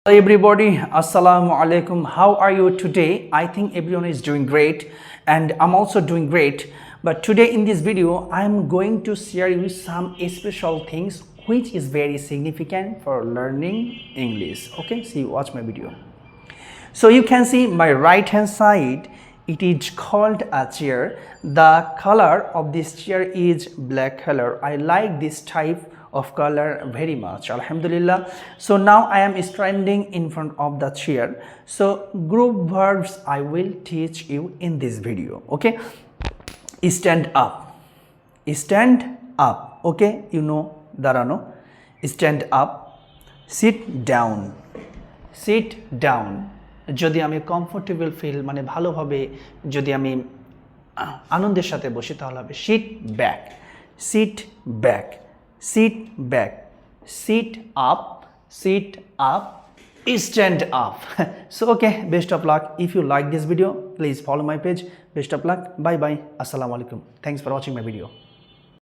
Hello everybody, Assalamu alaikum. How are you today? I think everyone is doing great and I'm also doing great. But today in this video, I'm going to share you some special things which is very significant for learning English. Okay, so you watch my video. So you can see my right hand side, it is called a chair. The color of this chair is black color. I like this type of color very much, alhamdulillah. So now I am standing in front of the chair. So group verbs I will teach you in this video. Okay, stand up, okay, you know darano, stand up, sit down, যদি আমি comfortable feel মানে ভালোভাবে যদি আমি আনন্দের সাথে বসি তাহলে হবে sit back, sit up, stand up. So okay, best of luck. If you like this video, please follow my page. Best of luck. Bye bye. Assalamu alaikum. Thanks for watching my video.